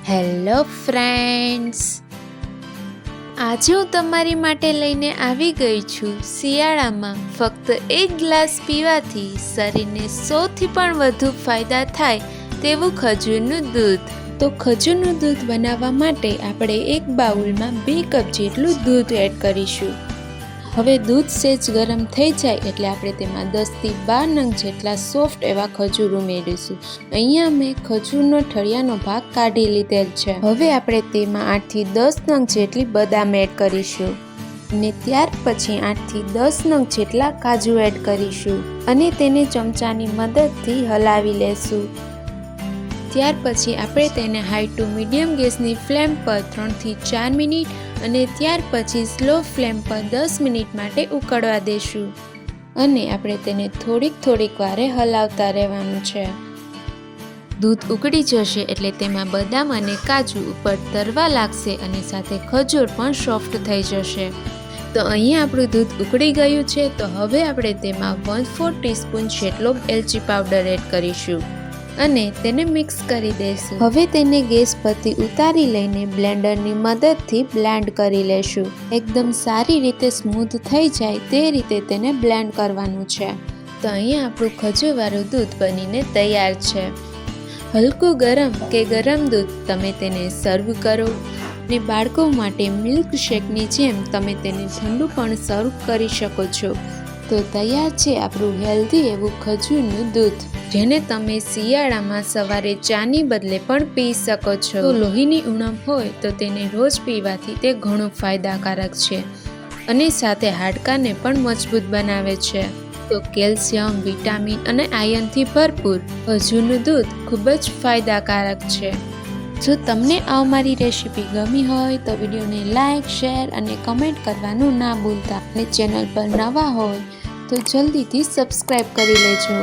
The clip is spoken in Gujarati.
હેલો ફ્રેન્ડ્સ, આજે હું તમારી માટે લઈને આવી ગઈ છું શિયાળામાં ફક્ત એક ગ્લાસ પીવાથી શરીરને 100થી પણ વધુ ફાયદા થાય તેવું ખજૂરનું દૂધ. તો ખજૂરનું દૂધ બનાવવા માટે આપણે એક બાઉલમાં 2 કપ જેટલું દૂધ એડ કરીશું. હવે દૂધ સહેજ ગરમ થઈ જાય એટલે આપણે તેમાં 10થી 12 નંગ જેટલા સોફ્ટ એવા ખજૂર ઉમેરીશું. અહીંયા મેં ખજૂરનો ઠળિયાનો ભાગ કાઢી લીધેલ છે. હવે આપણે તેમાં 8થી 10 નંગ જેટલી બદામ એડ કરીશું અને ત્યાર પછી 8થી 10 નંગ જેટલા કાજુ એડ કરીશું અને તેને ચમચાની મદદથી હલાવી લેશું. ત્યાર પછી આપણે તેને હાઈ ટુ મીડિયમ ગેસની ફ્લેમ પર 3થી 4 મિનિટ અને ત્યાર પછી સ્લો ફ્લેમ પર 10 મિનિટ માટે ઉકળવા દેશું અને આપણે તેને થોડીક વારે હલાવતા રહેવાનું છે. દૂધ ઉકળી જશે એટલે તેમાં બદામ અને કાજુ ઉપર તરવા લાગશે અને સાથે ખજૂર પણ સોફ્ટ થઈ જશે. તો અહીંયા આપણું દૂધ ઉકળી ગયું છે. તો હવે આપણે તેમાં 1/4 ટીસ્પૂન જેટલો એલચી પાવડર એડ કરીશું અને તેને મિક્સ કરી દઈશું. હવે તેને ગેસ પરથી ઉતારી લઈને બ્લેન્ડરની મદદથી બ્લેન્ડ કરી લેશું. એકદમ સારી રીતે સ્મૂથ થઈ જાય તે રીતે તેને બ્લેન્ડ કરવાનું છે. તો અહીંયા આપણું ખજૂરવાળું દૂધ બનીને તૈયાર છે. હલકું ગરમ કે ગરમ દૂધ તમે તેને સર્વ કરો અને બાળકો માટે મિલ્ક શેકની જેમ તમે તેને ઠંડુ પણ સર્વ કરી શકો છો. તો તૈયાર છે આપણું હેલ્ધી એવું ખજૂરનું દૂધ, જેને તમે શિયાળામાં સવારે ચાની બદલે પણ પી શકો છો. તો લોહીની ઉણપ હોય તો તેને રોજ પીવાથી તે ઘણું ફાયદાકારક છે અને સાથે હાડકાને પણ મજબૂત બનાવે છે. તો કેલ્શિયમ, વિટામિન અને આયર્નથી ભરપૂર ખજૂરનું દૂધ ખૂબ જ ફાયદાકારક છે. જો તમને અમારી રેસીપી ગમી હોય તો વિડીયોને લાઇક, શેર અને કમેન્ટ કરવાનું ના ભૂલતા અને ચેનલ પર નવા હોય તો જલ્દીથી સબસ્ક્રાઈબ કરી લેજો.